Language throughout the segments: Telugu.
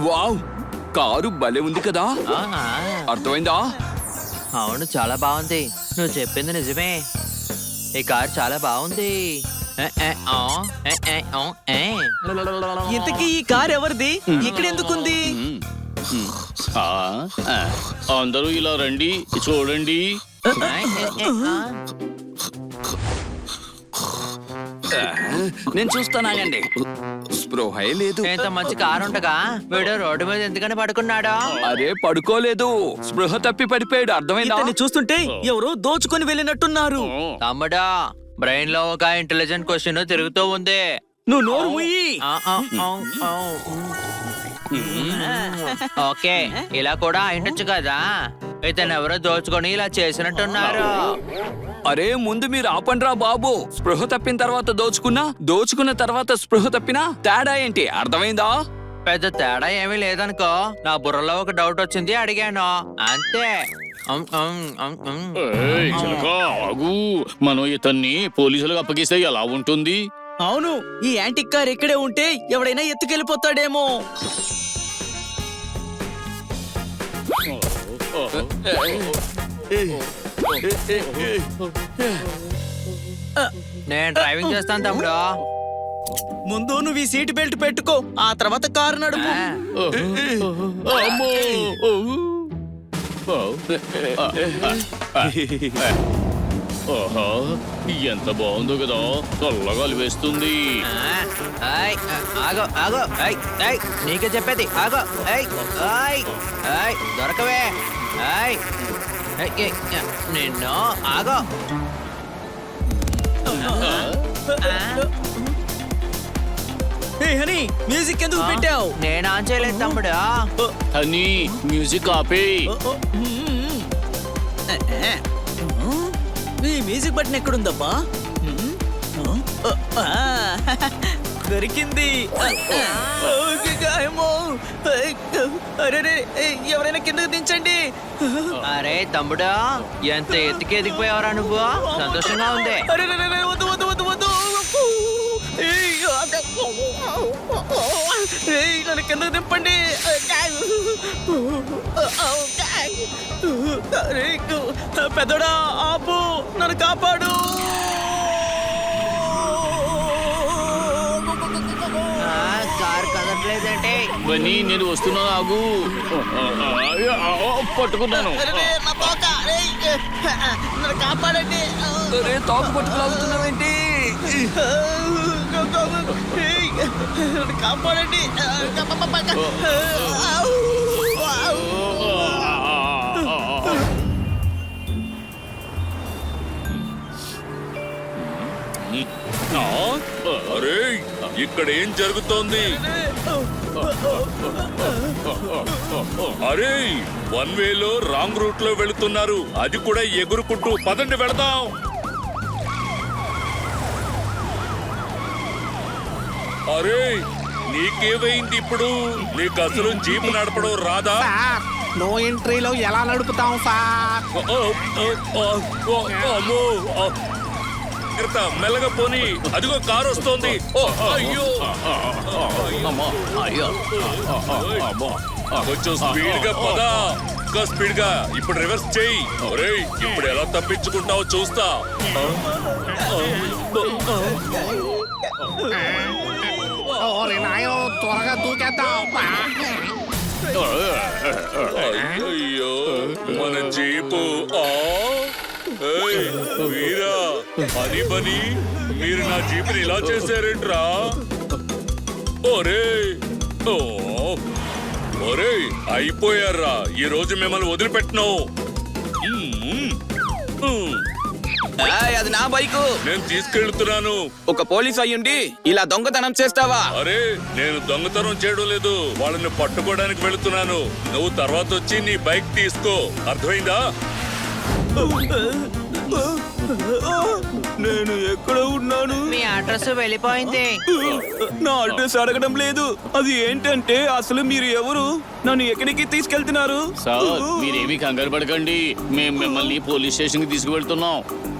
వావ్, కారు భలే ఉంది కదా. అర్థమైందా? అవును, చాలా బాగుంది. నువ్వు చెప్పింది నిజమే. ఈ కార్ చాలా బాగుంది. ఇంతకీ ఈ కార్ ఎవరిది? ఇక్కడ ఎందుకుంది? అందరూ ఇలా రండి, చూడండి. నేను చూస్తానాగండి. స్పృహే లేదు. ఇంత మంచి కారు ఉండగా వీడు రోడ్డు మీద ఎందుకని పడుకున్నాడు? అరే పడుకోలేదు, స్పృహ తప్పి పడిపోయాడు. అర్థమైందా? ఇతన్ని చూస్తుంటే ఎవరో దోచుకొని వెళ్ళినట్టున్నారు. తమ్ముడా, బ్రెయిన్ లో ఒక ఇంటెలిజెంట్ క్వశ్చన్ తిరుగుతూ ఉంది. నువ్వు నోరు మూయి. ఓకే, ఇలా కూడా అయిండొచ్చు కదా. ఇతను ఎవరో దోచుకొని ఇలా చేసినట్టున్నారు. అరే ముందు మీరు ఆపండ్రా బాబు. స్పృహ తప్పిన తర్వాత దోచుకున్న తర్వాత స్పృహ తప్పినా తేడా ఏంటి? అర్థమైందా? పెద్ద తేడా ఏమీ లేదనుకో. నా బుర్రలో ఒక డౌట్ వచ్చింది, అడిగాను అంతే. ఏయ్, చిలక, ఆగు. మనం ఇతన్ని పోలీసులకు అప్పగిస్తే ఎలా ఉంటుంది? అవును, ఈ యాంటిక్ కార్ ఇక్కడే ఉంటే ఎవడైనా ఎత్తుకెళ్ళిపోతాడేమో. నేను డ్రైవింగ్ చేస్తాను తమ్ముడు. ముందు నువ్వు ఈ సీట్ బెల్ట్ పెట్టుకో, ఆ తర్వాత కారు నడుపు. అమ్మో! ఓహో, ఎంత బాగుందో కదా. చల్లగా వేస్తుంది. ఆగో ఆగో, నీకే చెప్పేది ఆగో. దొరకవే. నిన్ను ఆగో. హనీ, మ్యూజిక్ ఎందుకు పెట్టావు? నేను ఆన్ చేయలేదు తమ్ముడు. అని మ్యూజిక్ ఆపే. ఈ మ్యూజిక్ బటన్ ఎక్కడుందబ్బా? దొరికింది. అరే, ఎవరైనా కిందకు దించండి. అరే తమ్ముడు, ఎంత ఎత్తుకి ఎదిగిపోయావరా నువ్వు? సంతోషంగా ఉంది. అరే, వద్దు వద్దు వద్దు వద్దు. నన్ను కిందకు దింపండి. పెద్దోడా, ఆపు, నన్ను కాపాడు. కారు కదట్లేదంటే బన్నీ, నేను వస్తున్నాను, ఆగు. పట్టుకున్నాను. నన్ను కాపాడండి. అరే తాకు పట్టుకులాగుతున్నావేంటి? నన్ను కాపాడండి. అరే, ఇక్కడ ఏం జరుగుతోంది? అరే, వన్ వేలో రాంగ్ రూట్ లో వెళుతున్నారు, అది కూడా ఎగురుకుంటూ. పదండి వెళదాం. అరే, నీకేమైంది ఇప్పుడు? నీకు అసలు జీప్ నడపడం రాదా? నో ఎంట్రీలో ఎలా నడుపుతాం సార్? అమ్మో, మెల్లగా పోనీ. అదిగో కారు వస్తోంది. అయ్యో, కొంచెం స్పీడ్ గా పదా. ఇంకా స్పీడ్ గా. ఇప్పుడు రివర్స్ చెయ్యి. ఒరేయ్, ఇప్పుడు ఎలా తప్పించుకుంటావో చూస్తా. త్వరగా దూకేద్దాం. అయ్యో, మన జీపు. వీరా, అని బని, మీరు నా జీపుని ఇలా చేశారేంట్రా? ఒరే ఒరే, అయిపోయారా. ఈ రోజు మిమ్మల్ని వదిలిపెట్టను. అది నా బైకు. నేను తీసుకెళ్తున్నాను. ఒక పోలీస్ అయ్యుండి ఇలా దొంగతనం చేస్తావా? అరే, నేను దొంగతనం చేయడం లేదు, వాళ్ళని పట్టుకోవడానికి వెళుతున్నాను. నువ్వు తర్వాత వచ్చి నీ బైక్ తీసుకో. అర్థమైందా? నేను ఎక్కడ ఉన్నాను? మీ అడ్రస్ వెళ్ళిపోయింది. నా అడ్రస్ అడగడం లేదు. అది ఏంటంటే అసలు మీరు ఎవరు? నన్ను ఎక్కడికి తీసుకెళ్తున్నారు? సార్ మీరేమీ కంగారు పడకండి, మేము మిమ్మల్ని పోలీస్ స్టేషన్ కి తీసుకువెళ్తున్నాం.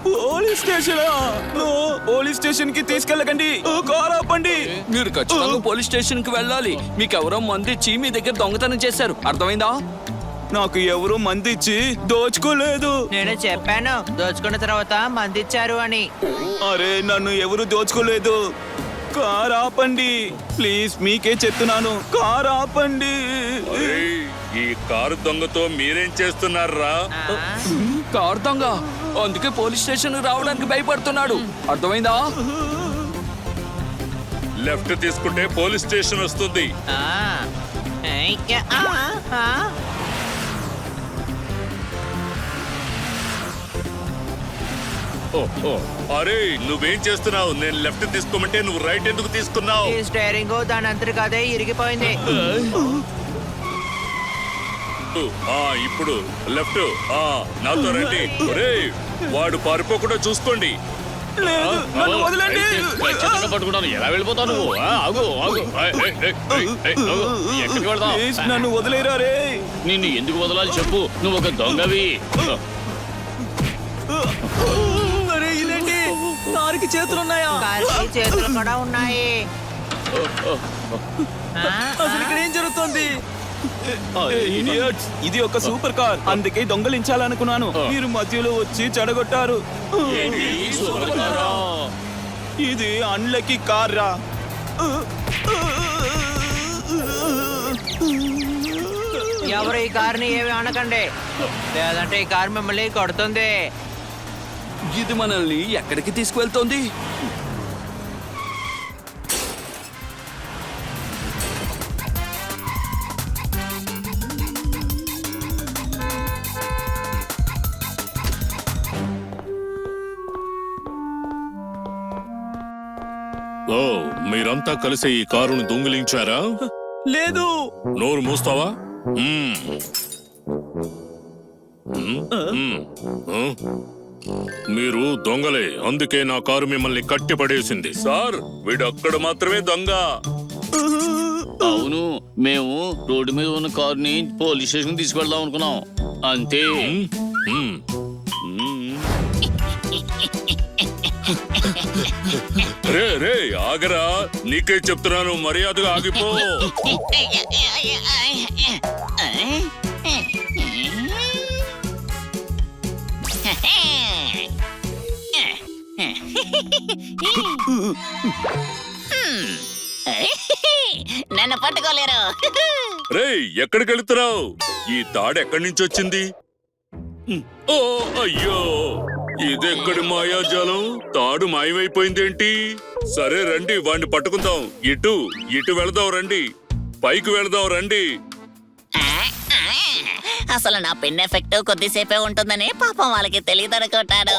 Police station? పోలీస్ స్టేషన్ కి తీసుకెళ్ళకండి. కారు ఆపండి. మీరు ఖచ్చితంగా పోలీస్ స్టేషన్ కి వెళ్ళాలి. మీకెవరో మందిచ్చి మీ దగ్గర దొంగతనం చేశారు, అర్థమైందా? నాకు ఎవరు మంది ఇచ్చి దోచుకోలేదు. నేను చెప్పాను దోచుకున్న తర్వాత మంది ఇచ్చారు అని. అరే నన్ను ఎవరు దోచుకోలేదు. కారు ఆపండి ప్లీజ్, మీకే చెప్తున్నాను, కారు ఆపండి. ఒరేయ్, ఈ కారు దొంగతో మీరేం చేస్తున్నారా? కారు దొంగ, అందుకే పోలీస్ స్టేషన్ రావడానికి భయపడుతున్నాడు, అర్థమైందా? లెఫ్ట్ తీసుకుంటే పోలీస్ స్టేషన్ వస్తుంది. ఆ. ఏయ్, ఆ. ఓ, ఓ. అరే నువ్వేం చేస్తున్నావు? నేను లెఫ్ట్ తీసుకోమంటే నువ్వు రైట్ ఎందుకు తీసుకున్నావు? ఈ స్టీరింగ్ దాని అంతటికి అదే ఇరిగిపోయింది. ఇప్పుడు లెఫ్ట్. నాతో రండి. ఒరేయ్, వాడు పారిపోకుండా చూసుకోండి. లేదు నన్ను వదలండి. అయితే ఖచ్చితంగా పట్టుకుంటాను. ఎలా వెళ్ళిపోతావు నువ్వు? ఆగు ఆగు. ఆగు. ఎక్కడికి వెళ్దాం? ప్లీజ్ నన్ను వదిలేరా రే. నిన్ను ఎందుకు వదలాలి చెప్పు, నువ్వు ఒక దొంగవి. అరే ఇదేంటి, కారుకి చేతులున్నాయా? కారుకి చేతులు కూడా ఉన్నాయి. అసలు ఇక్కడ ఏం జరుగుతుంది? Idiots! ఇది ఒక సూపర్ కార్, అందుకే దొంగలించాలనుకున్నాను. మీరు మధ్యలో వచ్చి చెడగొట్టారు. ఇది అన్లకి కార్ రా. ఎవరు ఈ కారుని ఏమి అనకండి, లేదంటే ఈ కారు మిమ్మల్ని కొడుతుంది. ఇది మనల్ని ఎక్కడికి తీసుకువెళ్తోంది? ఓ, మీరంతా కలిసి ఈ కారును దొంగిలించారా? లేదు. నోరు మూస్తావా? మీరు దొంగలే, అందుకే నా కారు మిమ్మల్ని కట్టిపడేసింది. సార్ వీడొక్కడ మాత్రమే దొంగ. అవును, మేము రోడ్డు మీద ఉన్న కారుని పోలీస్ స్టేషన్ తీసుకెళ్దాం అనుకున్నాం, అంతే. రే రే ఆగరా, నీకే చెప్తున్నాను, మర్యాదగా ఆగిపో. నన్ను పట్టుకోలేరు. రే ఎక్కడికి వెళ్తున్నావు? ఈ తాడు ఎక్కడి నుంచి వచ్చింది? ఓ అయ్యో, ఇదెక్కడి మాయాజాలం? తాడు మాయమైపోయిందేంటి? సరే రండి, వాడిని పట్టుకుందాం. ఇటు వెళదాం రండి, పైకి వెళదాం రండి. అసలు నా పిన్ ఎఫెక్ట్ కొద్దిసేపే ఉంటుందని పాపం వాళ్ళకి తెలియదు అనుకుంటాను.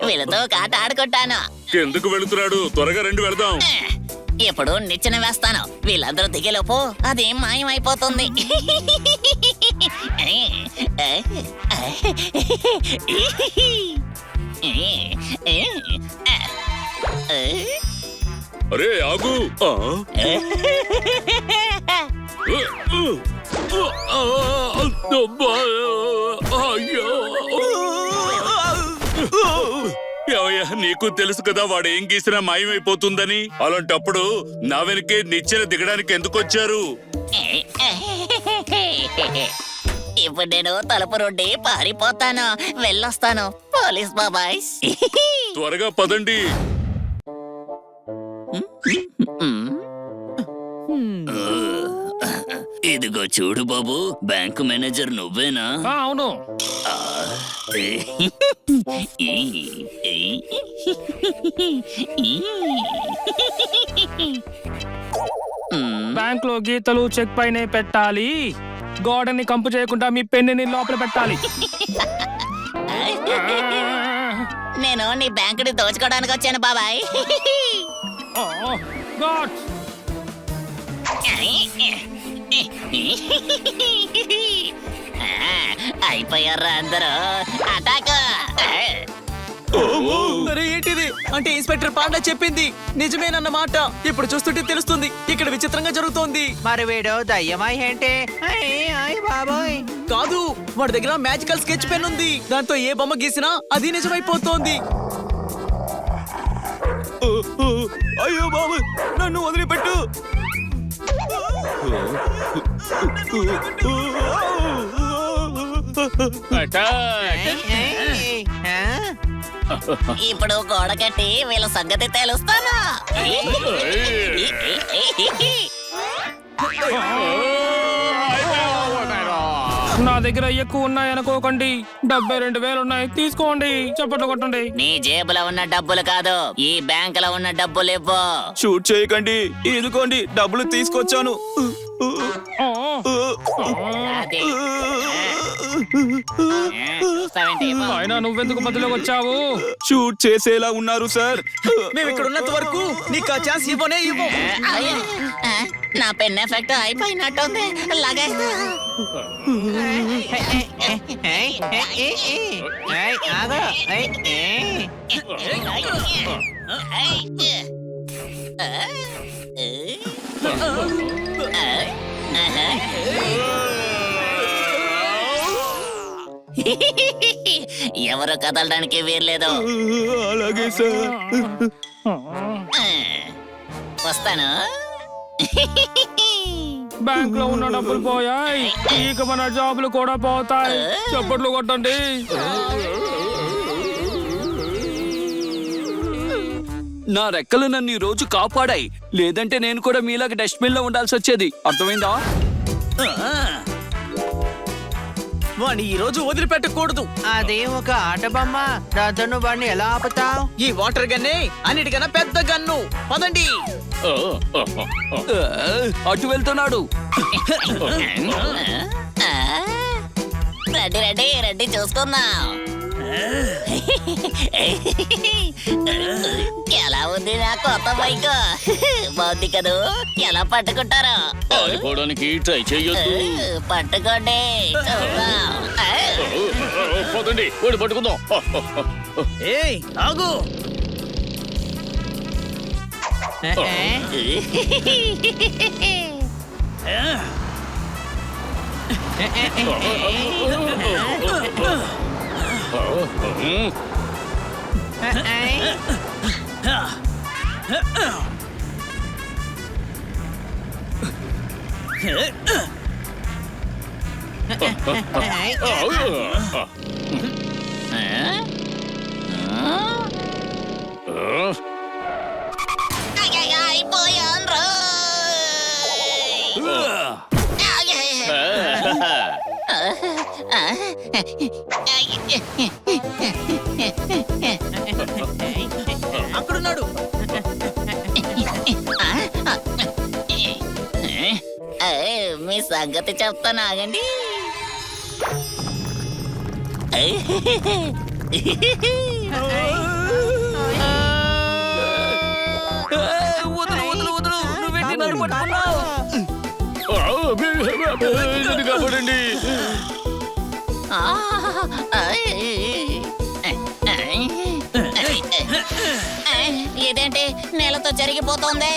వీళ్ళతో కాట ఆడుకుంటాను. ఎందుకు వెళుతున్నాడు? త్వరగా రండి వెళదాం. ఇప్పుడు నిచ్చెన వేస్తాను, వీళ్ళందరూ దిగేలోపు అది మాయమైపోతుంది. అరే ఆగు. ఏవయ్యా, నీకు తెలుసు కదా వాడు ఏం గీసినా మాయమైపోతుందని. అలాంటప్పుడు నా వెనకే నిచ్చెన దిగడానికి ఎందుకు వచ్చారు? ఇప్పుడు నేను తలుపు నుండి పారిపోతాను, వెళ్ళొస్తాను పోలీస్ బాబాయ్. త్వరగా పదండి. ఇదిగో చూడు బాబు, బ్యాంకు మేనేజర్ నువ్వేనా? అవును. బ్యాంక్ లో గీతలు చెక్ పైనే పెట్టాలి, గోడని కంపు చేయకుండా మీ పెన్నుని లోపల పెట్టాలి. నేను నీ బ్యాంకుని దోచుకోవడానికి వచ్చాను బాబాయ్. గాడ్ అయిపోయారా అందరూ అటాక్ అరే ఏంటిది అంటే ఇన్స్పెక్టర్ పాండా చెప్పింది నిజమేనన్నమాట. ఇప్పుడు చూస్తుంటే తెలుస్తుంది ఇక్కడ విచిత్రంగా జరుగుతోంది. మరి వీడు దయ్యమా ఏంటి? బాబోయ్, కాదు, వాడి దగ్గర మ్యాజికల్ స్కెచ్ పెన్ ఉంది. దాంతో ఏ బొమ్మ గీసినా అది నిజమైపోతోంది. అయ్యో బాబు, నన్ను వదిలిపెట్టు. ఇప్పుడు గోడ కట్టి వీళ్ళ సంగతి తెలుస్తాను. నా దగ్గర ఎక్కువ ఉన్నాయి అనుకోకండి. 72,000 ఉన్నాయి, తీసుకోండి. చప్పట్లు కొట్టండి. నీ జేబులో ఉన్న డబ్బులు కాదు, ఈ బ్యాంకులో ఉన్న డబ్బులు ఇవ్వు. షూట్ చేయకండి, ఇదిగోండి డబ్బులు తీసుకొచ్చాను. ఆ, అది. 70 ఇవ్వు. అయినా నువ్వెందుకు మధ్యలోకి వచ్చావు? షూట్ చేసేలా ఉన్నారు సార్. మేము ఇక్కడ ఉన్నంత వరకు నీకు ఆ ఛాన్స్ ఇవ్వనే ఇవ్వు. అయ్యో, నా పెన్ ఎఫెక్ట్ అయిపోయినట్టుంది. లాగేస్తా. ఎవరు కదలడానికి వీల్లేదు. అలాగే సార్. వస్తాను. బ్యాంక్ లో ఉన్న డబ్బులు పోయాయి, ఇక మన జాబులు కూడా పోతాయి. చప్పట్లు కొట్టండి. నా రెక్కలు నన్ను ఈ రోజు కాపాడాయి. లేదంటే నేను కూడా మీలాగా డస్ట్బిన్ లో ఉండాల్సి వచ్చేది. అర్థమైందా? వాణ్ణి ఈ రోజు వదిలిపెట్టకూడదు. అది ఒక ఆట బొమ్మ. దాంతో నువ్వు వాడిని ఎలా ఆపుతావు? ఈ వాటర్ గన్నే అన్నిటికన్నా పెద్ద గన్ను. పదండి. అటు వెళ్తున్నాడు. రెడ్డి రెడ్డి రెడ్డి చూసుకుందాం. ఎలా ఉంది నా కొత్త బైక్? బాగుంది కదూ. ఎలా పట్టుకుంటారు? పారిపోవడానికి ట్రై చెయ్యొద్దు. పట్టుకోండి, చూద్దాం. పదండి, ఓడి పట్టుకుందాం. ఏయ్ ఆగు. అయిపోయాను రా. అక్కడున్నాడు. మీ సంగతి చెప్తాను, ఆగండి. వదులు వదులు వదులు. నువ్వేంటి నన్ను పట్టుకున్నావు? కాపాడండి. ఇదేంటి నేలతో జరిగిపోతుంది?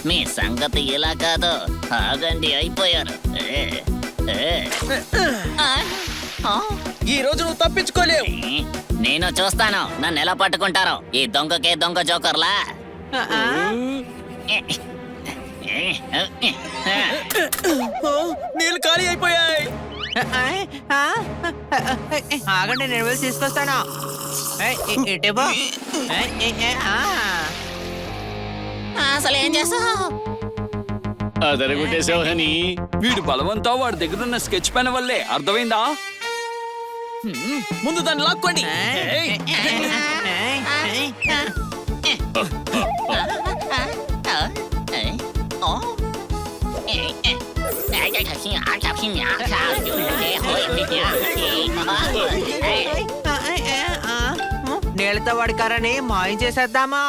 మీ సంగతి ఇలా కాదు, ఆగండి, అయిపోయారు. ఈ రోజు నువ్వు తప్పించుకోలేవు. నేను చూస్తాను నన్ను ఎలా పట్టుకుంటారో. ఈ దొంగకే దొంగ జోకర్లా. నీళ్ళు ఖాళీ అయిపోయాయి. ఆగండి, నేను వెళ్ళి తీసుకొస్తాను. ఇటు అసలు ఏం చేస్తావు? అదరగొట్టేసావు హనీ. వీడు బలవంతా వాడి దగ్గర ఉన్న స్కెచ్ పెన్ వల్లే. అర్థమైందా? ముందు దాన్ని లాక్కోండి. నీళ్ళతో వాడి కర్రని మాయం చేసేద్దామా?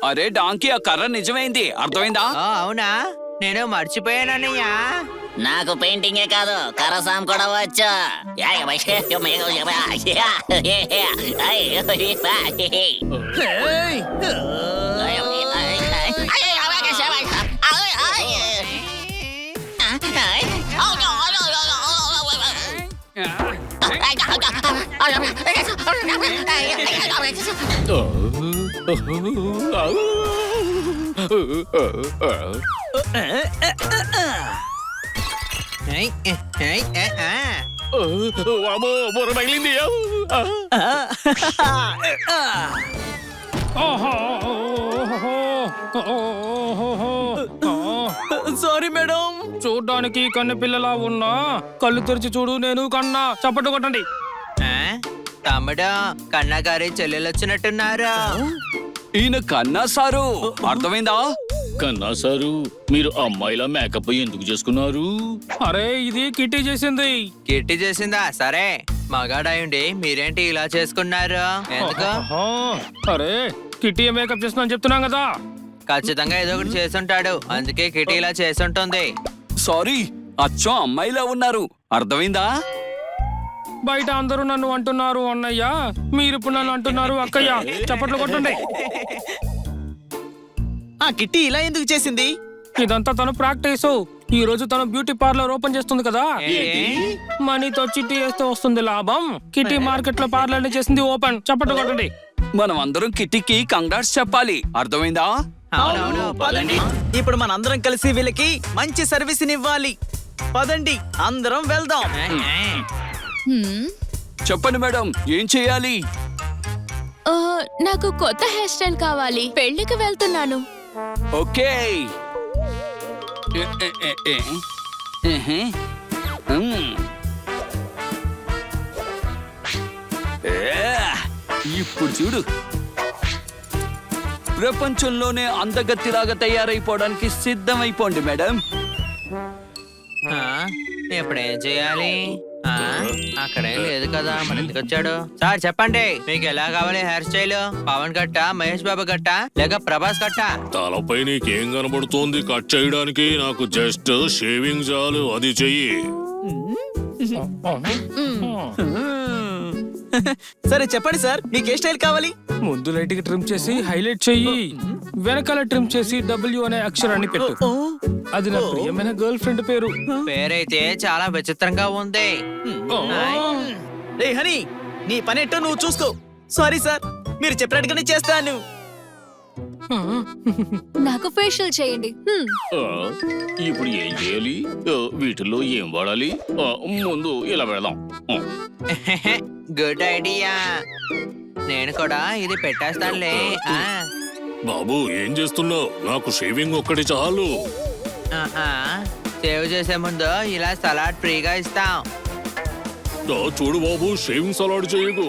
అరే డాంకీ, ఆ కర్ర నిజమైంది. అర్థమైందా? అవునా? నేను మర్చిపోయానన్నయ్యా. నాకు పెయింటింగే కాదు కరసాం కూడా వచ్చు. వామ్మో, బుర్ర పగిలింది. ఓహో సారీ మేడం. చూడ్డానికి కన్ను పిల్లలా ఉన్నా కళ్ళు తెరిచి చూడు నేను కన్నా. చప్పట్లు కొట్టండి. తమ్ముడు కన్నగారి చెల్లెలు వచ్చినట్టున్నారా? ఈయన కన్నా సారు, అర్థమైందా? కన్నా సారు, మీరు అమ్మాయిలా మేకప్ ఎందుకు చేసుకున్నారు? అరే ఇది కిట్టి చేసింది. కిట్టి చేసిందా? సరే, మగాడాయుండి మీరేంటి ఇలా చేసుకున్నారు? ఎందుకు? ఓహో, అరే కిట్టి మేకప్ చేస్తున్నా చెప్తున్నాం కదా. ఖచ్చితంగా ఏదో ఒకటి చేసుంటాడు, అందుకే కిట్టి ఇలా చేసుంటుంది. సారీ, అచ్చం అమ్మాయిలా ఉన్నారు, అర్థమైందా? బయట అందరూ నన్ను అంటున్నారు అన్నయ్య, మీరు ఇప్పుడు నన్ను అంటున్నారు అక్కయ్య. చప్పట్లు కొట్టండి. ఆ కిట్టి ఇలా ఎందుకు చేసింది? ఇదంతా తను ప్రాక్టీస్. ఈ రోజు తను బ్యూటీ పార్లర్ ఓపెన్ చేస్తుంది కదా. మనీతో చిట్టి వేస్తే వస్తుంది లాభం. కిట్టి మార్కెట్ లో పార్లర్ చేసింది ఓపెన్. చప్పట్లు కొట్టండి. మనం అందరం కిట్టికి కంగ్రాట్స్ చెప్పాలి, అర్థమైందా? అవునవును, పదండి, ఇప్పుడు మనందరం కలిసి వీళ్ళకి మంచి సర్వీస్ ఇవ్వాలి. పదండి, అందరం వెళ్దాం. చెప్పండి మేడం, ఏం చేయాలి? నాకు కొత్త హెయిర్ స్టైల్ కావాలి. పెళ్లికి వెళ్తున్నాను. ఓకే. ఇప్పుడు చూడు, ప్రపంచంలోనే అందగత్తిలాగా తయారైపోవడానికి సిద్ధమైపోండి మేడం. ఇప్పుడేం చేయాలి? అక్కడేం లేదు కదా, మరి ఎందుకు వచ్చాడు? సార్ చెప్పండి, మీకు ఎలా కావాలి హెయిర్ స్టైల్? పవన్ గట్ట, మహేష్ బాబు గట్ట, లేక ప్రభాస్ గట్ట? తలపై నీకేం కనబడుతోంది కట్ చేయడానికి? నాకు జస్ట్ షేవింగ్ చాలు, అది చెయ్యి. సరే చెప్పండి సార్, మీకు ఏ స్టైల్ కావాలి? ముందు లైట్ కి ట్రిమ్ చేసి హైలైట్ చెయ్యి. వెనకాల ట్రిమ్ చేసి డబ్ల్యూ అనే అక్షరాన్ని పెట్టు. అది నా ప్రియమైన గర్ల్ ఫ్రెండ్ పేరు. పేరైతే చాలా విచిత్రంగా ఉంది. రే హనీ, నీ పనేట్టో నువ్వు చూసుకో. సారీ సార్, మీరు చెప్పినట్టుగానే చేస్తాను. నాకు ఫేషియల్ చేయండి. ఇప్పుడు ఏం చేయాలి? వీటిల్లో ఏం వాడాలి? ముందు ఇలా వెళదాం. గుడ్ ఐడియా, నేను కూడా ఇది పెట్టేస్తానులే. బాబు ఏం చేస్తున్నావు? నాకు షేవింగ్ ఒక్కటి చాలు. సేవ్ చేసే ముందు ఇలా సలాడ్ ఫ్రీగా ఇస్తాం. చూడు బాబు, షేవింగ్ సలాడ్ చేయకు.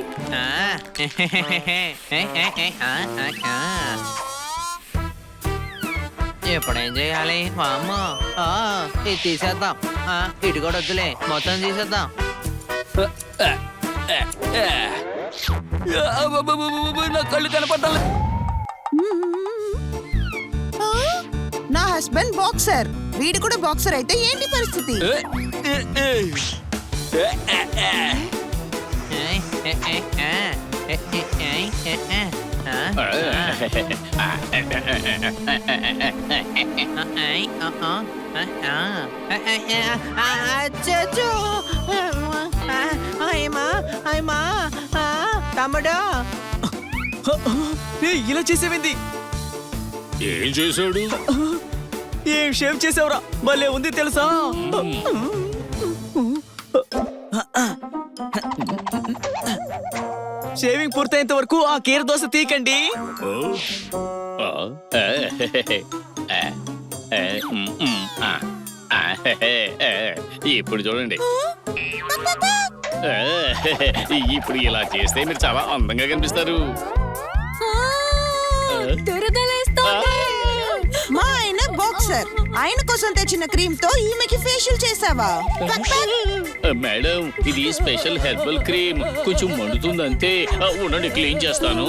ఎప్పుడేం చేయాలి? అమ్మ, ఇది తీసేద్దాం. ఇటు కూడా వద్దులే, మొత్తం తీసేద్దాం. నా కళ్ళు కనపడాలి. నా హస్బెండ్ బాక్సర్, వీడు కూడా బాక్సర్ అయితే ఏంటి పరిస్థితి? తమ్ముడు, ఇలా చేసేవింది. ఏం చేశాడు? ఏం షేవ్ చేసావురా, భలే ఉంది తెలుసా? షేవింగ్ పూర్తయ్యేంత వరకు ఆ కీర దోశ తీకండి. ఇప్పుడు చూడండి, ఇప్పుడు ఇలా చేస్తే మీరు చాలా అందంగా కనిపిస్తారు. మా ఆయన బాక్సర్, ఆయన కోసం తెచ్చిన క్రీమ్ తో ఈమెకి ఫేషియల్ చేసావా? మేడం, ఇది స్పెషల్ హెర్బల్ క్రీమ్, కొంచెం మండుతుంది అంతే. ఉండండి, క్లీన్ చేస్తాను.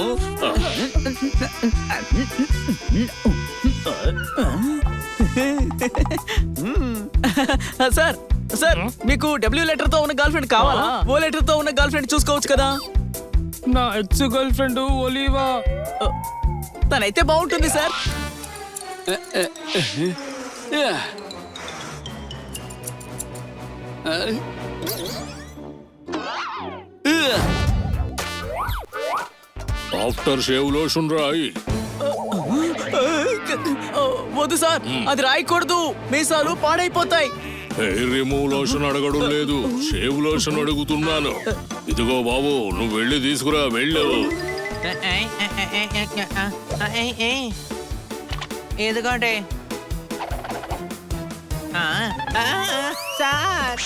సార్ సార్ మీకు డబ్ల్యూ లెటర్ తో ఉన్న గర్ల్ ఫ్రెండ్ కావాలా? ఓ లెటర్ తో ఉన్న గర్ల్ ఫ్రెండ్ చూసుకోవచ్చు కదా. నా ఎక్స్ గర్ల్ ఫ్రెండ్ ఒలివా. తనైతే బాగుంటుంది సార్. ఆఫ్టర్ షేవ్ లోషన్ రాయి. వద్దు సార్, అది రాయకూడదు. మీసాలు పాడైపోతాయి. హెయిర్ రిమూవ్ లోషన్ అడగడం లేదు, షేవ్ లోషన్ అడుగుతున్నాను. ఇదిగో బాబు, నువ్వు వెళ్ళి తీసుకురా. వెళ్ళు. ఎందుకంటే సార్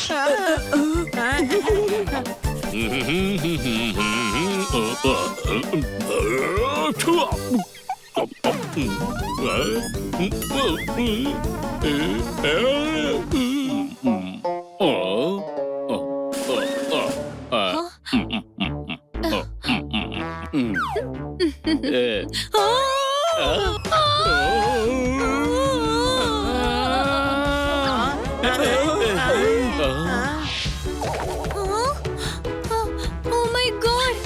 ఓ మై గాడ్.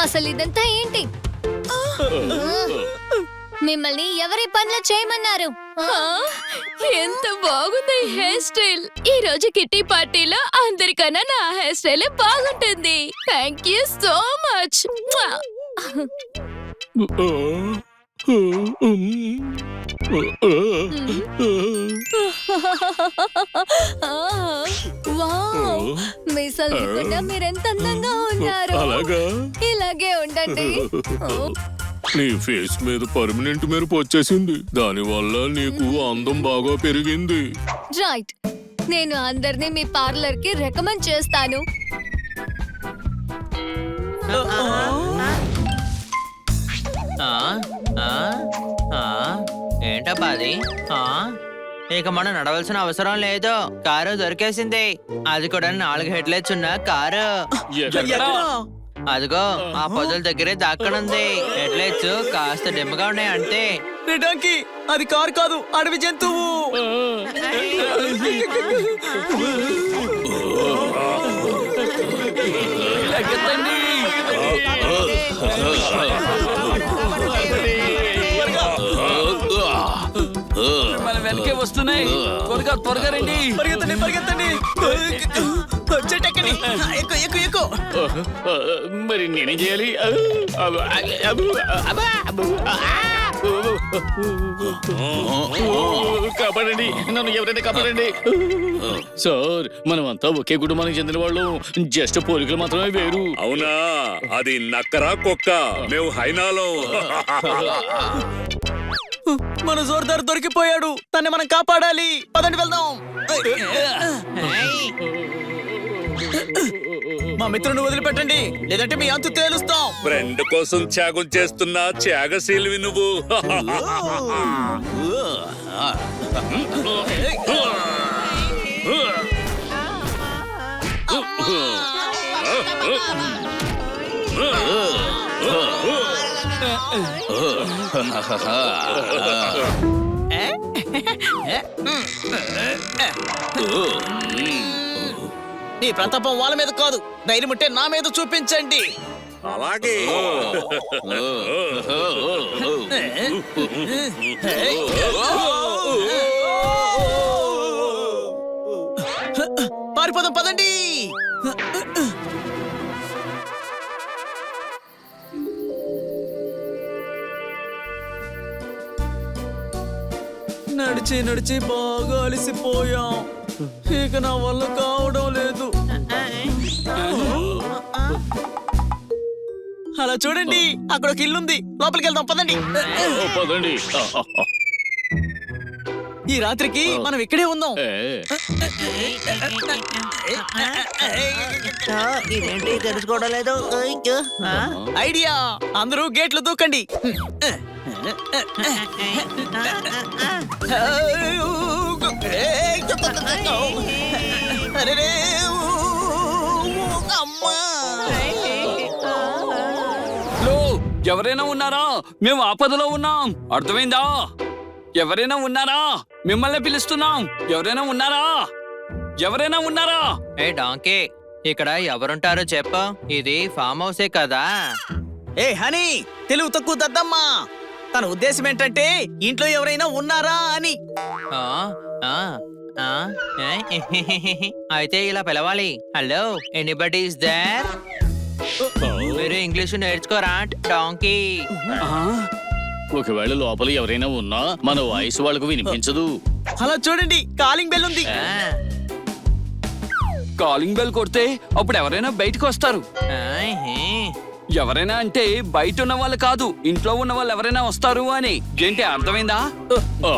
అసలు ఇదంతా ఏంటి? మిమ్మల్ని ఎవరి పనులు చేయమన్నారు? ఎంత బాగుంది హెయిర్ స్టైల్. ఈ రోజు కిట్టి పార్టీలో అందరికన్నా నా హెయిర్ స్టైల్ బాగుంటుంది. Thank you so much. Wow, మీసాలు లేకుండా మీరెంత అందంగా ఉన్నారు. అలాగా? ఇలాగే ఉండండి. నీ ఫేస్ మీద పర్మనెంట్ మెరుపు వచ్చేసింది. దానివల్ల నీకు అందం బాగా పెరిగింది. రైట్, నేను అందరినీ మీ పార్లర్ కి రికమెండ్ చేస్తాను. ఏంటబ్బా అది? ఇక మనం నడవలసిన అవసరం లేదు. కారు దొరికేసింది. అది కూడా 4 హెడ్లైట్స్ ఉన్న కారు. అదిగో ఆ పొదల దగ్గరే దాక్కనుంది. హెడ్లైట్స్ కాస్త డిమ్మగా ఉన్నాయి అంతే. డాంకీ, అది కారు కాదు, అడవి జంతువు. మన వెనకే వస్తున్నాయి. త్వరగా త్వరగా రండి. పరిగెత్తండి పరిగెత్తండి. చెట్టెక్కండి. ఎక్కు ఎక్కు ఎక్కు. మరి నేనేం చేయాలి? కాపాడండి, నన్ను ఎవరైనా కాపాడండి. సార్, మనమంతా ఒకే కుటుంబానికి చెందిన వాళ్ళు. జస్ట్ పోలికలు మాత్రమే వేరు. అవునా? అది నక్కరా కుక్క? మేము హైనాలో. మన జోర్దార్ దొరికిపోయాడు. తన్ని మనం కాపాడాలి. పదండి వెళ్దాం. మా మిత్రుని వదిలిపెట్టండి, లేదంటే మీ అంతు తేలుస్తాం. ఫ్రెండ్ కోసం త్యాగం చేస్తున్న త్యాగశీలివి నువ్వు. ఈ ప్రతాపం వాళ్ళ మీద కాదు, ధైర్యం ఉంటే నా మీద చూపించండి. అలాగే. పారిపోదాం, పదండి. నడిచి నడిచి బాగా అలసిపోయాం. ఇక నా వల్ల కావడం లేదు. అలా చూడండి, అక్కడ ఒక ఇల్లుంది. లోపలికి వెళ్దాం, పదండి. పదండి. ఈ రాత్రికి మనం ఇక్కడే ఉందాం. ఇదేంటి తెలుసుకోవడం లేదు? ఐడియా, అందరూ గేట్లు దూకండి. అరెరే, అమ్మా. ఎవరైనా ఉన్నారా? మేము ఆపదలో ఉన్నాం, అర్థమైందా? ఎవరైనా ఉన్నారా? మిమ్మల్ని పిలుస్తున్నాం. ఎవరైనా ఉన్నారా? ఎవరైనా ఉన్నారా? ఏ డాంకీ, ఇక్కడ ఎవరుంటారో చెప్పు. ఇది ఫామ్ హౌసే కదా? ఏ హనీ, తెలుగు తక్కువ దద్దమ్మా, తన ఉద్దేశం ఏంటంటే ఇంట్లో ఎవరైనా ఉన్నారా అని. ఆ, ఆ, ఆ, అయితే ఇలా పిలవాలి. Hello, anybody is there? మీరు ఇంగ్లీష్ నేర్చుకోరా డాంకీ? ఒకవేళ లోపల ఎవరైనా ఉన్నా మన వాయిస్ వాళ్ళకు వినిపించదు. అలా చూడండి, కాలింగ్ బెల్ ఉంది. కాలింగ్ బెల్ కొడితే అప్పుడు ఎవరైనా బయటకు వస్తారు. ఎవరైనా అంటే బయట ఉన్న వాళ్ళు కాదు, ఇంట్లో ఉన్న వాళ్ళు ఎవరైనా వస్తారు అని. ఏంటి అర్థమైందా? ఆ,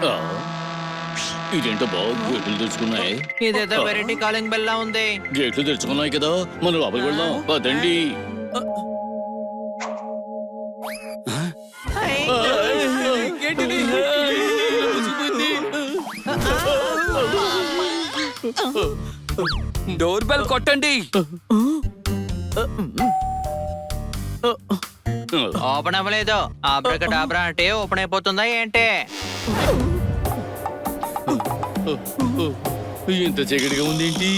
ఆ, ఇదేంటో బాగా గేట్లు తెరుచుకున్నాయి. ఇదేదో వెరైటీ కాలింగ్ బెల్ లా ఉంది. గేట్లు తెరుచుకున్నాయి కదా, మనం లోపలికి వెళ్దాం పదండి. డోర్ బెల్ కొట్టండి. ఓపెన్ అవ్వలేదు. ఆబ్రకడాబ్రా అంటే ఓపెన్ అయిపోతుందా ఏంటి? ఇంత చీకటిగా ఉంది ఏంటి?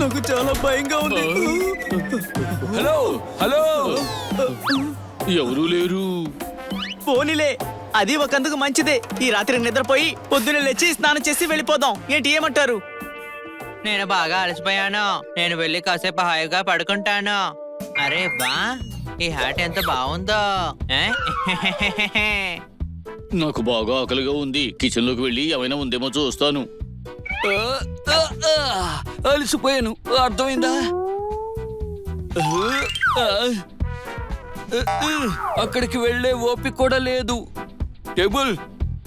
నాకు చాలా భయంగా ఉంది. హలో హలో, ఎవరూ లేరు. పోనీలే, అది ఒకందుకు మంచిదే. ఈ రాత్రి నిద్రపోయి పొద్దున్నే లేచి స్నానం చేసి వెళ్ళిపోదాం. ఏంటి, ఏమంటారు? నేను బాగా అలసిపోయాను. నేను వెళ్ళి కాసేపు హాయిగా పడుకుంటాను. అరే బా, ఈ హ్యాట్ ఎంత బాగుందో. నాకు బాగా ఆకలిగా ఉంది. కిచెన్ లోకి వెళ్ళి ఏమైనా ఉందేమో చూస్తాను. అలసిపోయాను, అర్థమైందా? అక్కడికి వెళ్ళే ఓపిక కూడా లేదు. టేబుల్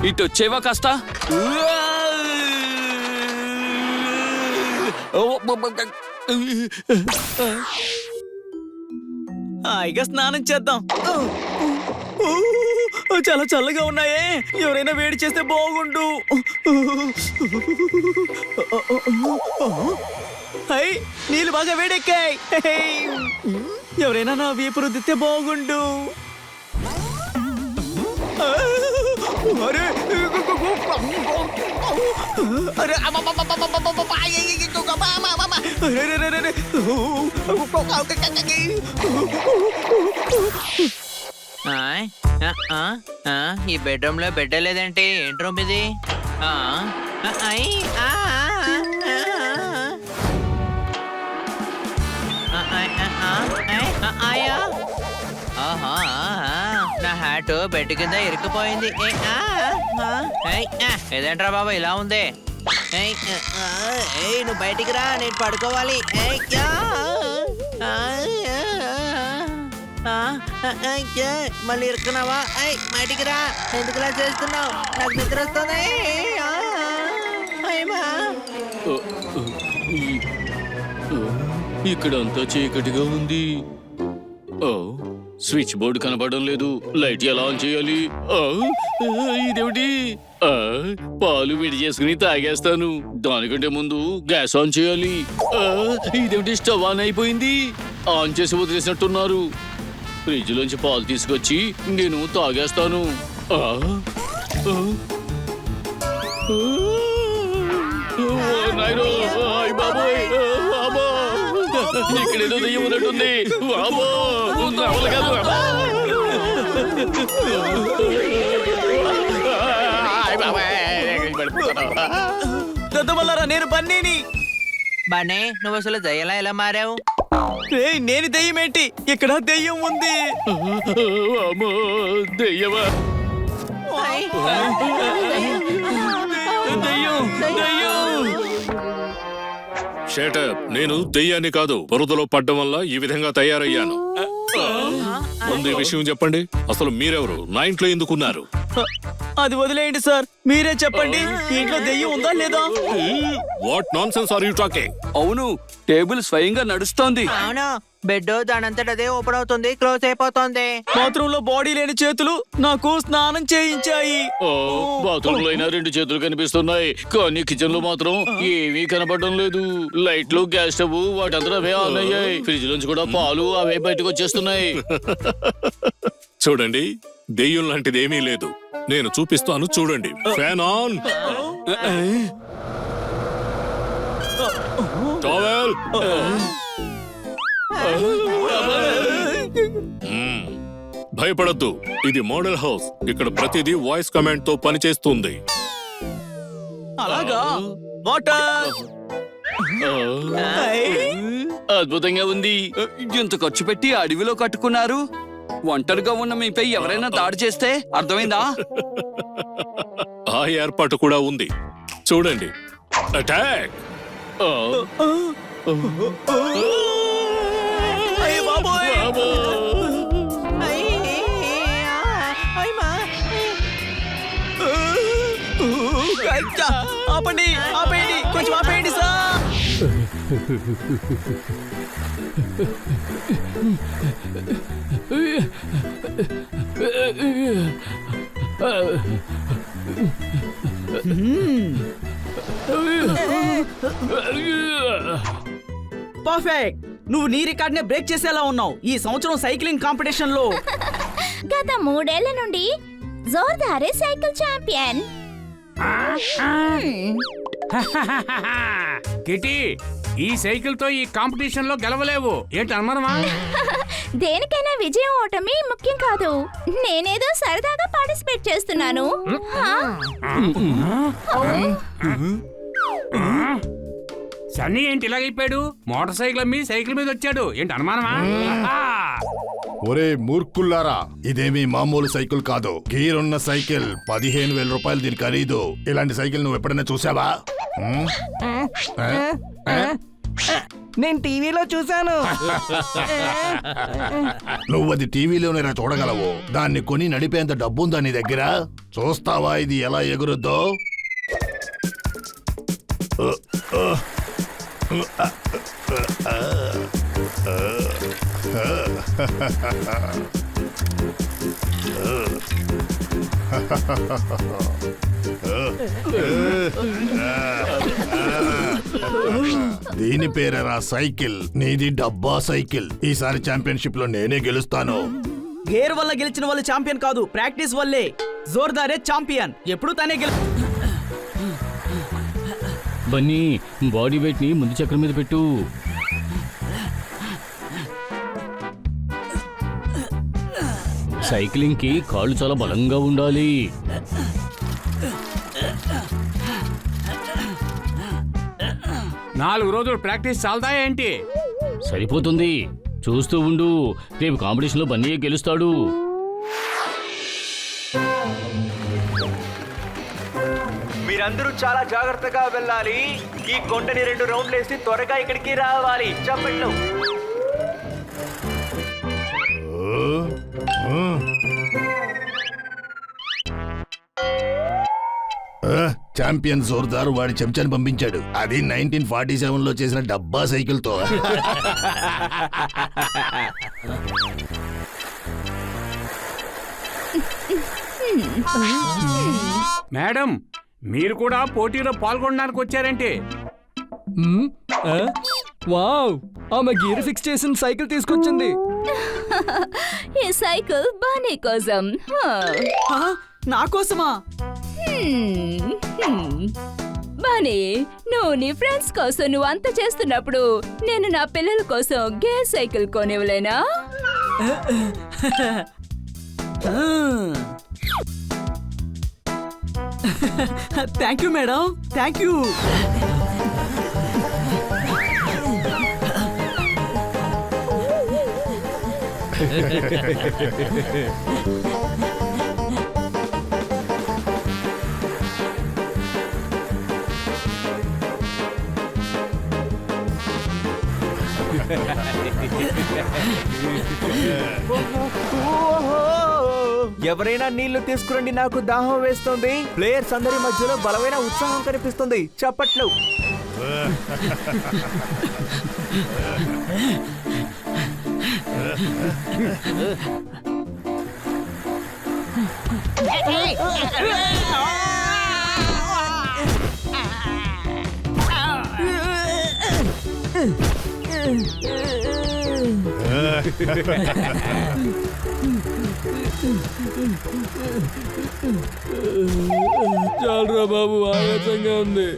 ఇటు వచ్చేవా కాస్త? హాయిగా స్నానం చేద్దాం. చాలా చల్లగా ఉన్నాయే, ఎవరైనా వేడి చేస్తే బాగుండు. హై, నీళ్ళు బాగా వేడెక్కాయి. ఎవరైనా నా వీపు రుద్దితే బాగుండు. అరే అరే ఈ బెడ్రూమ్ లో బెడ్ లేదేంటి? ఏంటి రూమ్ ఇది? నా హ్యాట్ బెడ్ కింద ఇరుక్కుపోయింది. ఏదేంట్రా బాబా ఇలా ఉంది? నువ్వు బయటికి రా, నేను పడుకోవాలి. మళ్ళీ ఇరుక్కున్నావా? బయటికి రా, ఎందుకు ఇలా చేస్తున్నావు? నాకు నిద్ర వస్తుంది. ఇక్కడంతా చీకటిగా ఉంది. ఓ, స్విచ్ బోర్డు కనపడడం లేదు. లైట్ ఎలా ఆన్ చేయాలి? ఇదేమిటి? పాలు విడి చేసుకుని తాగేస్తాను. దానికంటే ముందు గ్యాస్ ఆన్ చేయాలి. ఇదేమిటి, స్టవ్ ఆన్ అయిపోయింది. ఆన్ చేసి వదిలేసినట్టున్నారు. ఫ్రిడ్జ్ లోంచి పాలు తీసుకొచ్చి నేను తాగేస్తాను. ఇక్కడేదో దెయ్యం ఉన్నట్టుంది. దద్దమల్లారా, నేను బన్నీని. బానే, నువ్వు అసలు దయ్యలా ఎలా మారావు? నేను దెయ్యం ఏంటి? ఇక్కడ దెయ్యం ఉంది. దెయ్యమా? షటప్, నేను దెయ్యాన్ని కాదు, బురదలో పడ్డం వల్ల ఈ విధంగా తయారయ్యాను. ముందు ఈ విషయం చెప్పండి, అసలు మీరెవరు? నా ఇంట్లో ఎందుకున్నారు? అది వదిలేయండి సార్, మీరే చెప్పండి, ఇంట్లో దెయ్యం ఉందా లేదా? What nonsense are you talking? అవును, టేబుల్ స్వయంగా నడుస్తోంది. అవును, బెడ్ దానంతట అదే ఓపెన్ అవుతుంది, క్లోజ్ అయిపోతుంది. బాత్రూమ్ లో బాడీ లేని చేతులు నాకు స్నానం చేయించాయి. బాత్రూమ్ లో అయినా 2 చేతులు కనిపిస్తున్నాయి, కానీ కిచెన్ లో మాత్రం ఏమీ కనపడడం లేదు. లైట్లు, గ్యాస్ స్టవ్ వాటంతా అవే ఆన్ అయ్యాయి. ఫ్రిడ్జ్ నుంచి కూడా పాలు అవే బయటకు వచ్చేస్తున్నాయి. చూడండి, దెయ్యం లాంటిది ఏమీ లేదు. నేను చూపిస్తాను, చూడండి. Fan on. టవల్. భయపడద్దు, ఇది మోడల్ హౌస్. ఇక్కడ ప్రతిదీ వాయిస్ కమాండ్ తో పనిచేస్తుంది. అలాగా? వాటర్. అద్భుతంగా ఉంది. ఇంత ఖర్చు పెట్టి అడవిలో కట్టుకున్నారు. ఒంటరిగా ఉన్న మీపై ఎవరైనా దాడి చేస్తే అర్థమైందా? ఆ ఏర్పాటు కూడా ఉంది, చూడండి. అటాక్. అయ్య బాబోయ్! అయ్యా! ఆపండి, ఆపేయండి, కొంచెం ఆపేయండి సార్. పర్ఫెక్ట్. నువ్వు నీ రికార్డ్ నే బ్రేక్ చేసేలా ఉన్నావు ఈ సంవత్సరం సైక్లింగ్ కాంపిటీషన్ లో. గత 3 ఏళ్ల నుండి జోర్దారే సైకిల్ ఛాంపియన్. కిటి, ఈ సైకిల్ తో ఈ కాంపిటీషన్ లో గెలవలేవు. ఏంటి అనుమానమా? దేనికైనా విజయం ఓటమి ముఖ్యం కాదు. నేనేదో సరదాగా పార్టిసిపేట్ చేస్తున్నాను. సన్నీ ఏంటి ఇలాగైపోయాడు? మోటార్ సైకిల్ అమ్మి సైకిల్ మీద వచ్చాడు. ఏంటి అనుమానమా? ఒరే మూర్ఖుల్లారా, ఇదేమీ మామూలు సైకిల్ కాదు. గీర్ ఉన్న సైకిల్. 15,000 రూపాయలు దీని ఖరీదు. ఇలాంటి సైకిల్ నువ్వు ఎప్పుడైనా చూసావా? నేను టీవీలో చూసాను. నువ్వు అది టీవీలోనే చూడగలవు. దాన్ని కొని నడిపేంత డబ్బుందా నీ దగ్గర? చూస్తావా ఇది ఎలా ఎగురుద్దో? దీని పేరేరా సైకిల్. నీది డబ్బా సైకిల్. ఈసారి ఛాంపియన్షిప్ లో నేనే గెలుస్తాను. గేర్ వల్ల గెలిచిన వాళ్ళు ఛాంపియన్ కాదు, ప్రాక్టీస్ వల్లే. జోర్దారే ఛాంపియన్. ఎప్పుడు తనే బన్నీ, బాడీ వెయిట్ ని ముందు చక్రం మీద పెట్టు. సైక్లింగ్ కి కాళ్ళు చాలా బలంగా ఉండాలి. నాలుగు రోజులు ప్రాక్టీస్ చాలదా ఏంటి? సరిపోతుంది, చూస్తూ ఉండు. రేపు కాంపిటీషన్ లో బన్నీయే గెలుస్తాడు. మీరందరూ చాలా జాగ్రత్తగా వెళ్ళాలి. ఈ కొండని 2 రౌండ్లు వేసి త్వరగా ఇక్కడికి రావాలి. చెప్పండి. ఛాంపియన్ జోర్దార్ వాడి చెంచాని పంపించాడు. అది 1947 లో చేసిన డబ్బా సైకిల్ తో. మేడం, మీరు కూడా పోటీలో పాల్గొనడానికి వచ్చారంటే? వావ్, ఆమె గీర్ ఫిక్స్ చేసిన సైకిల్ తీసుకొచ్చింది. ఈ సైకిల్ బానే కోసం. నా కోసమా? బానే, నువ్వు నీ ఫ్రెండ్స్ కోసం నువ్వు అంత చేస్తున్నప్పుడు నేను నా పిల్లల కోసం గేర్ సైకిల్ కొనివ్వలేనా? Thank you madam, thank you. ఎవరైనా నీళ్లు తీసుకురండి, నాకు దాహం వేస్తుంది. ప్లేయర్స్ అందరి మధ్యలో బలమైన ఉత్సాహం కనిపిస్తుంది. చప్పట్లు. చాలరా బాబు, ఆయాసంగా ఉంది.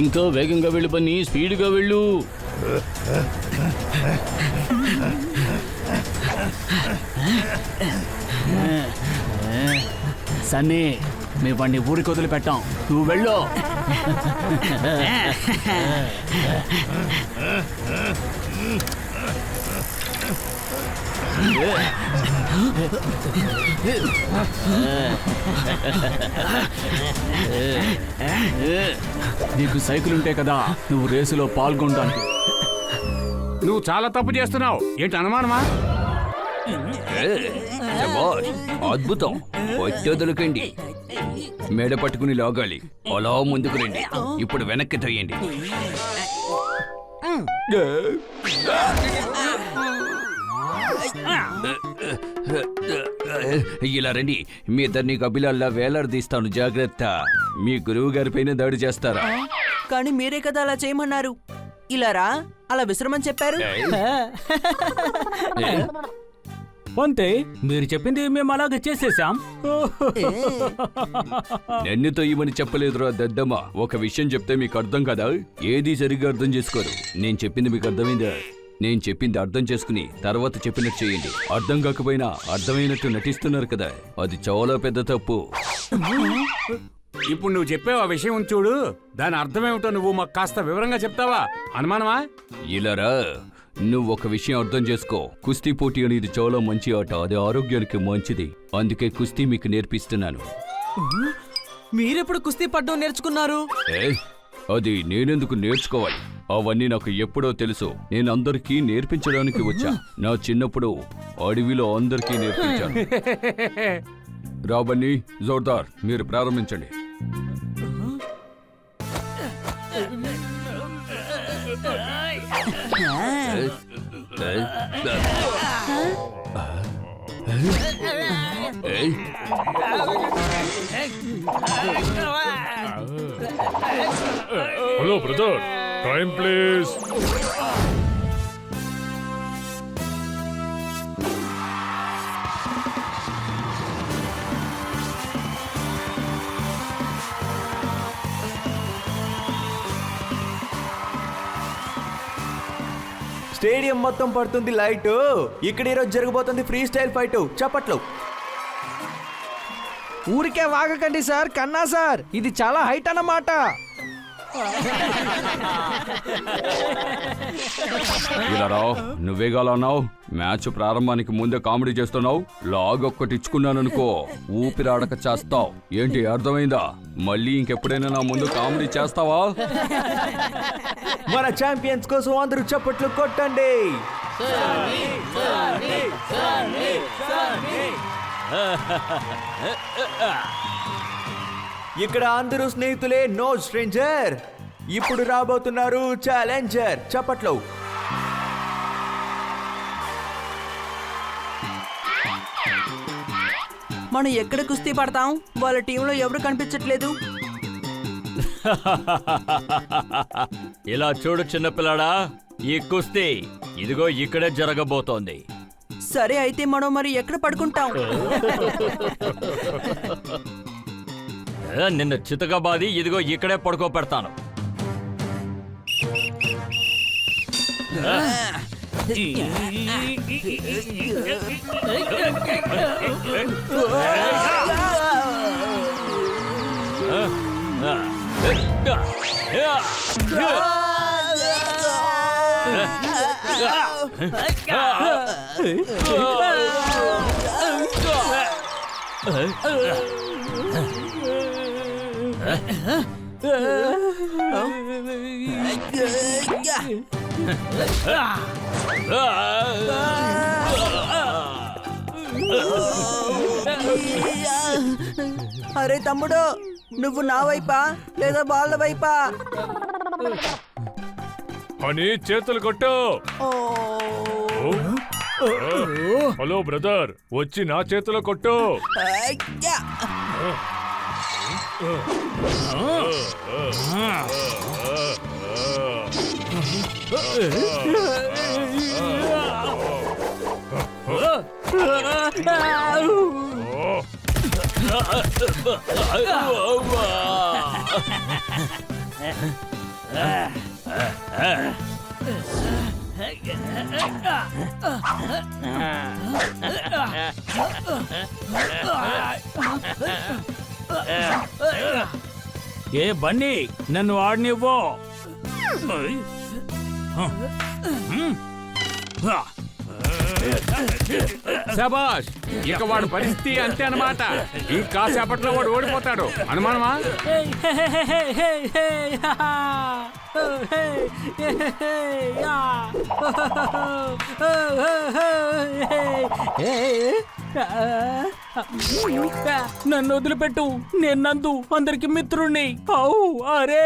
ఇంకా వేగంగా వెళ్ళు పని, స్పీడ్గా వెళ్ళు. సన్నీ, మేము వాడిని ఊరికి వదిలిపెట్టాం, నువ్వు వెళ్ళు. నీకు సైకిల్ ఉంటే కదా నువ్వు రేసులో పాల్గొనడానికి. నువ్వు చాలా తప్పు చేస్తున్నావు. ఏంటి అనుమానమా? అద్భుతం, వచ్చేదొలకండి. మెడ పట్టుకుని లాగాలి, అలా ముందుకు రండి. ఇప్పుడు వెనక్కి తొయ్యండి. ఇలా రండి. మీ ఇద్దరిని కబిలాల్లా వేలాడదీస్తాను, జాగ్రత్త. మీ గురువు గారి పైన దాడి చేస్తారా? కానీ మీరే కదా అలా చేయమన్నారు. ఇలా రా, అలా విశ్రమని చెప్పారు. అంతే, మీరు చెప్పింది మేము అలాగే చేసేసాం. నన్ను తొయ్యమని చెప్పలేదురా దద్దమ్మ. ఒక విషయం చెప్తే మీకు అర్థం కదా, ఏది సరిగ్గా అర్థం చేసుకోరు. నేను చెప్పింది మీకు అర్థమైందా? నేను చెప్పింది అర్థం చేసుకుని తర్వాత చెప్పినట్టు చేయండి. అర్థం కాకపోయినా అర్థమైనట్టు నటిస్తున్నారు కదా, అది చాలా పెద్ద తప్పు. ఇప్పుడు నువ్వు చెప్పావు ఆ విషయం చూడు, దాని అర్థమేమిటో నువ్వు మాకు కాస్త వివరంగా చెప్తావా? అనుమానమా? ఇలారా, నువ్వు ఒక విషయం అర్థం చేసుకో. కుస్తీ పోటీ అనేది చాలా మంచి ఆట, అది ఆరోగ్యానికి మంచిది. అందుకే కుస్తీ మీకు నేర్పిస్తున్నాను. మీరెప్పుడు కుస్తీ పడ్డం నేర్చుకున్నారు? అది నేనెందుకు నేర్చుకోవాలి? అవన్నీ నాకు ఎప్పుడో తెలుసు. నేను అందరికీ నేర్పించడానికి వచ్చా. నా చిన్నప్పుడు అడవిలో అందరికీ నేర్పించాను. రాబన్నీ, జోర్దార్, మీరు ప్రారంభించండి. Hello brother, time please. Stadium మొత్తం పడుతుంది లైట్. ఇక్కడ ఈరోజు జరగబోతుంది ఫ్రీ స్టైల్ ఫైట్. చప్పట్లు. ఊరికే వాగకండి సార్, కన్నా సార్, ఇది చాలా హైట్ అన్నమాట. ఇలా రా, నువ్వేగాలన్నావు. మ్యాచ్ ప్రారంభానికి ముందే కామెడీ చేస్తున్నావు. లాగ్ ఒక్కటిచ్చుకున్నాననుకో, ఊపిరాడక చేస్తావు. ఏంటి, అర్థమైందా? మళ్ళీ ఇంకెప్పుడైనా నా ముందు కామెడీ చేస్తావా? మన ఛాంపియన్స్ కోసం అందరూ చప్పట్లు కొట్టండి. ఇక్కడ అందరూ స్నేహితులే, నో స్ట్రేంజర్. ఇప్పుడు రాబోతున్నారు ఛాలెంజర్. చప్పట్లు. మనం ఎక్కడ కుస్తీ పడతాం? వాళ్ళ టీంలో ఎవరు కనిపించట్లేదు. ఇలా చూడు చిన్నపిల్లాడా, ఈ కుస్తీ ఇదిగో ఇక్కడే జరగబోతోంది. సరే, అయితే మనం మరి ఎక్కడ పడుకుంటాం? నిన్న చితకబాది ఇదిగో ఇక్కడే పడుకోబెడతాను. అరే తమ్ముడు, నువ్వు నా వైపా లేదా వాళ్ళ వైపా? అని చేతులు కొట్టు. హలో బ్రదర్, వచ్చి నా చేతిలో కొట్టు. ఏ బన్నీ, నన్ను ఆడనివ్వు. శబాష్, ఇక వాడు పరిస్థితి అంతే అన్నమాట. ఇంకాసేపట్లో వాడు ఓడిపోతాడు. అనుమానమా? నన్ను వదిలిపెట్టు. నేను నందు, అందరికి మిత్రుణ్ణి. అరే